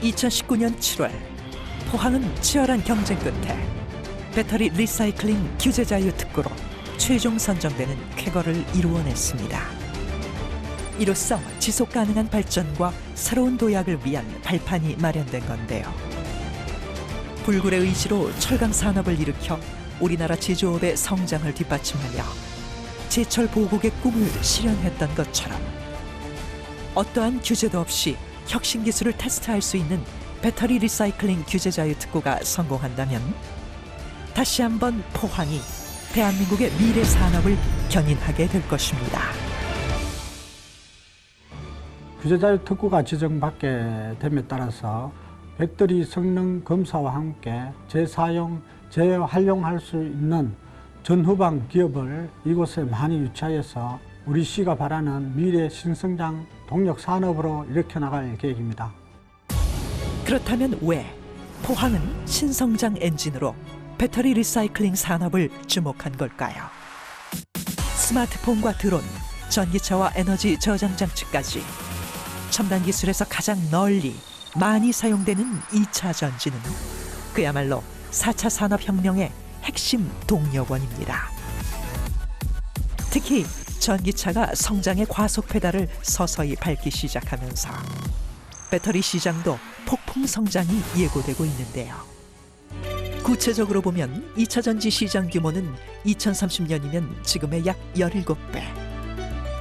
2019년 7월 포항은 치열한 경쟁 끝에 배터리 리사이클링 규제 자유 특구로 최종 선정되는 쾌거를 이루어냈습니다. 이로써 지속 가능한 발전과 새로운 도약을 위한 발판이 마련된 건데요. 불굴의 의지로 철강 산업을 일으켜 우리나라 제조업의 성장을 뒷받침하며 제철 보국의 꿈을 실현했던 것처럼 어떠한 규제도 없이 혁신 기술을 테스트할 수 있는 배터리 리사이클링 규제 자유 특구가 성공한다면 다시 한번 포항이 대한민국의 미래 산업을 견인하게 될 것입니다. 규제 자유 특구가 지정받게 됨에 따라서 배터리 성능 검사와 함께 재사용, 재활용할 수 있는 전후방 기업을 이곳에 많이 유치하여서 우리 시가 바라는 미래 신성장 동력 산업으로 일으켜 나갈 계획입니다. 그렇다면 왜 포항은 신성장 엔진으로 배터리 리사이클링 산업을 주목한 걸까요? 스마트폰과 드론, 전기차와 에너지 저장 장치까지 첨단 기술에서 가장 널리 많이 사용되는 2차 전지는 그야말로 4차 산업혁명의 핵심 동력원입니다. 특히 전기차가 성장의 과속 페달을 서서히 밟기 시작하면서 배터리 시장도 폭풍 성장이 예고되고 있는데요. 구체적으로 보면 2차 전지 시장 규모는 2030년이면 지금의 약 17배,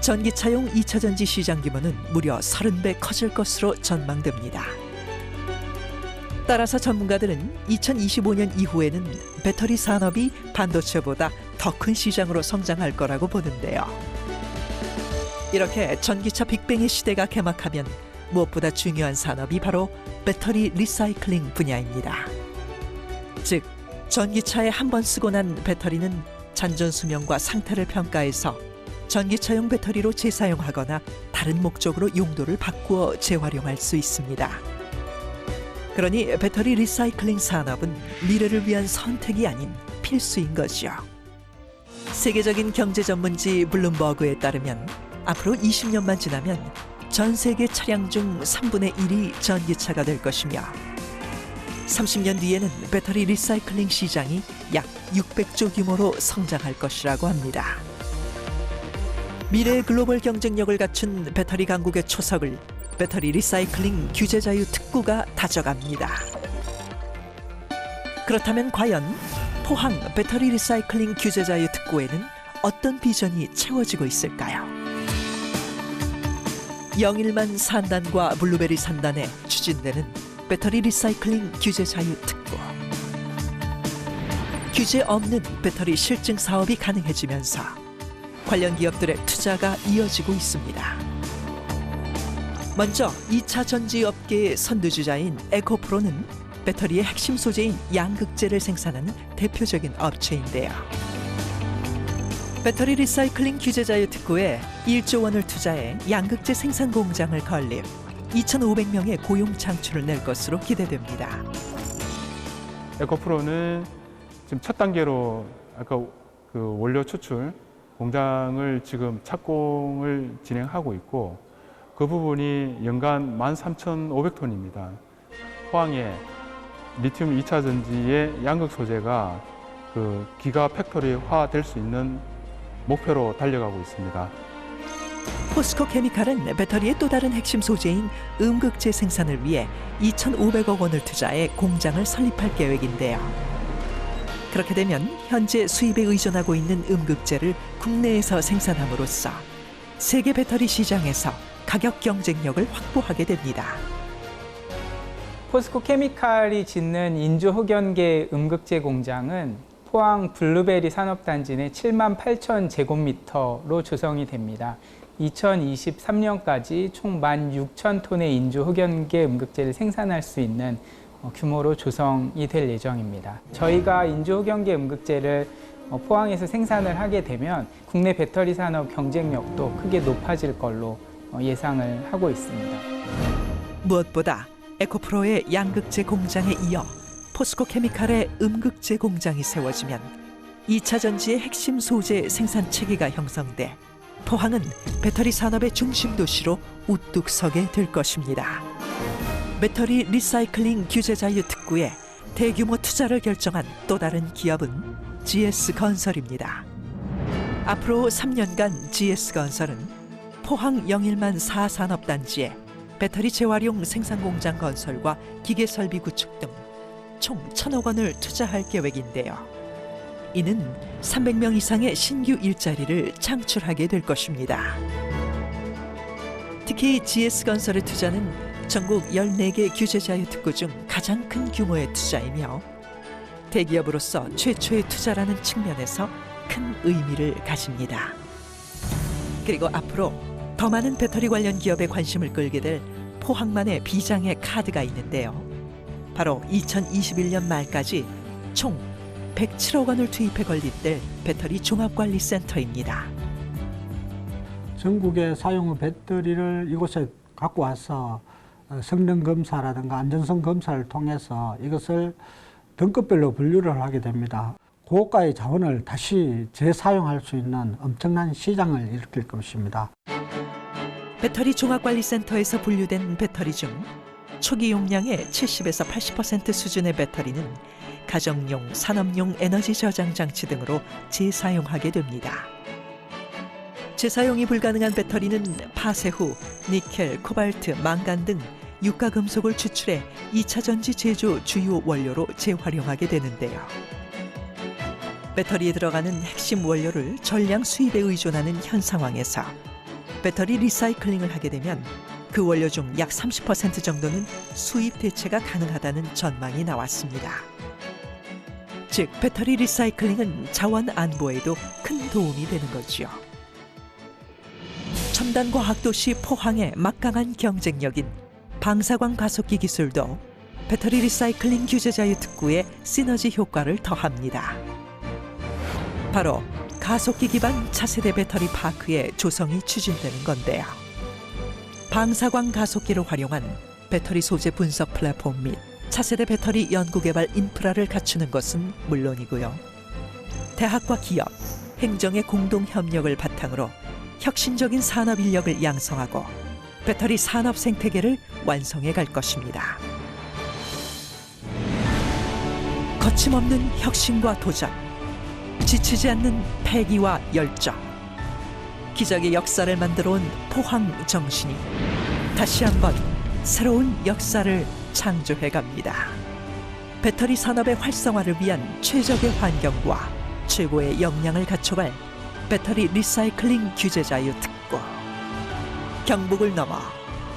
전기차용 2차 전지 시장 규모는 무려 30배 커질 것으로 전망됩니다. 따라서 전문가들은 2025년 이후에는 배터리 산업이 반도체보다 더 큰 시장으로 성장할 거라고 보는데요. 이렇게 전기차 빅뱅의 시대가 개막하면 무엇보다 중요한 산업이 바로 배터리 리사이클링 분야입니다. 즉, 전기차에 한 번 쓰고 난 배터리는 잔존 수명과 상태를 평가해서 전기차용 배터리로 재사용하거나 다른 목적으로 용도를 바꾸어 재활용할 수 있습니다. 그러니 배터리 리사이클링 산업은 미래를 위한 선택이 아닌 필수인 거죠. 세계적인 경제 전문지 블룸버그에 따르면 앞으로 20년만 지나면 전 세계 차량 중 3분의 1이 전기차가 될 것이며 30년 뒤에는 배터리 리사이클링 시장이 약 600조 규모로 성장할 것이라고 합니다. 미래의 글로벌 경쟁력을 갖춘 배터리 강국의 초석을 배터리 리사이클링 규제 자유 특구가 다져갑니다. 그렇다면 과연 포항 배터리 리사이클링 규제 자유 특구에는 어떤 비전이 채워지고 있을까요? 영일만 산단과 블루베리 산단에 추진되는 배터리 리사이클링 규제 자유 특구. 규제 없는 배터리 실증 사업이 가능해지면서 관련 기업들의 투자가 이어지고 있습니다. 먼저 2차 전지 업계의 선두주자인 에코프로는 배터리의 핵심 소재인 양극재를 생산하는 대표적인 업체인데요. 배터리 리사이클링 규제 자유 특구에 1조 원을 투자해 양극재 생산 공장을 건립, 2,500명의 고용 창출을 낼 것으로 기대됩니다. 에코프로는 지금 첫 단계로 아까 그 원료 추출 공장을 지금 착공을 진행하고 있고 그 부분이 연간 13,500톤입니다. 포항에 리튬 2차 전지의 양극 소재가 그 기가 팩토리화 될 수 있는 목표로 달려가고 있습니다. 포스코 케미칼은 배터리의 또 다른 핵심 소재인 음극재 생산을 위해 2,500억 원을 투자해 공장을 설립할 계획인데요. 그렇게 되면 현재 수입에 의존하고 있는 음극재를 국내에서 생산함으로써 세계 배터리 시장에서 가격 경쟁력을 확보하게 됩니다. 포스코 케미칼이 짓는 인조 흑연계 음극재 공장은 포항 블루베리 산업단지 내 7만 8천 제곱미터로 조성이 됩니다. 2023년까지 총 16,000톤의 인조 흑연계 음극재를 생산할 수 있는 규모로 조성이 될 예정입니다. 저희가 인조 흑연계 음극재를 포항에서 생산을 하게 되면 국내 배터리 산업 경쟁력도 크게 높아질 걸로 예상을 하고 있습니다. 무엇보다 에코프로의 양극재 공장에 이어 포스코 케미칼의 음극재 공장이 세워지면 2차 전지의 핵심 소재 생산 체계가 형성돼 포항은 배터리 산업의 중심 도시로 우뚝 서게 될 것입니다. 배터리 리사이클링 규제 자유 특구에 대규모 투자를 결정한 또 다른 기업은 GS건설입니다. 앞으로 3년간 GS건설은 포항 영일만 4산업단지에 배터리 재활용 생산공장 건설과 기계설비 구축 등 총 1,000억 원을 투자할 계획인데요. 이는 300명 이상의 신규 일자리를 창출하게 될 것입니다. 특히 GS건설의 투자는 전국 14개 규제자유 특구 중 가장 큰 규모의 투자이며 대기업으로서 최초의 투자라는 측면에서 큰 의미를 가집니다. 그리고 앞으로 더 많은 배터리 관련 기업의 관심을 끌게 될 포항만의 비장의 카드가 있는데요. 바로 2021년 말까지 총 107억 원을 투입해 건립될 배터리 종합관리센터입니다. 전국에 사용한 배터리를 이곳에 갖고 와서 성능 검사라든가 안전성 검사를 통해서 이것을 등급별로 분류를 하게 됩니다. 고가의 자원을 다시 재사용할 수 있는 엄청난 시장을 일으킬 것입니다. 배터리 종합관리센터에서 분류된 배터리 중 초기 용량의 70에서 80% 수준의 배터리는 가정용, 산업용 에너지 저장 장치 등으로 재사용하게 됩니다. 재사용이 불가능한 배터리는 파쇄 후 니켈, 코발트, 망간 등 유가 금속을 추출해 2차 전지 제조 주요 원료로 재활용하게 되는데요. 배터리에 들어가는 핵심 원료를 전량 수입에 의존하는 현 상황에서 배터리 리사이클링을 하게 되면 그 원료 중 약 30% 정도는 수입 대체가 가능하다는 전망이 나왔습니다. 즉, 배터리 리사이클링은 자원 안보에도 큰 도움이 되는 거지요. 첨단 과학도시 포항의 막강한 경쟁력인 방사광 가속기 기술도 배터리 리사이클링 규제 자유 특구의 시너지 효과를 더합니다. 바로 가속기 기반 차세대 배터리 파크의 조성이 추진되는 건데요. 방사광 가속기를 활용한 배터리 소재 분석 플랫폼 및 차세대 배터리 연구개발 인프라를 갖추는 것은 물론이고요. 대학과 기업, 행정의 공동 협력을 바탕으로 혁신적인 산업 인력을 양성하고 배터리 산업 생태계를 완성해 갈 것입니다. 거침없는 혁신과 도전, 지치지 않는 패기와 열정, 기적의 역사를 만들어 온 포항 정신이 다시 한번 새로운 역사를 창조해 갑니다. 배터리 산업의 활성화를 위한 최적의 환경과 최고의 역량을 갖춰갈 배터리 리사이클링 규제 자유 특구. 경북을 넘어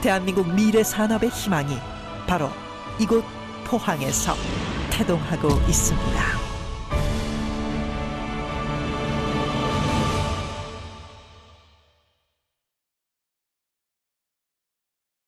대한민국 미래 산업의 희망이 바로 이곳 포항에서 태동하고 있습니다.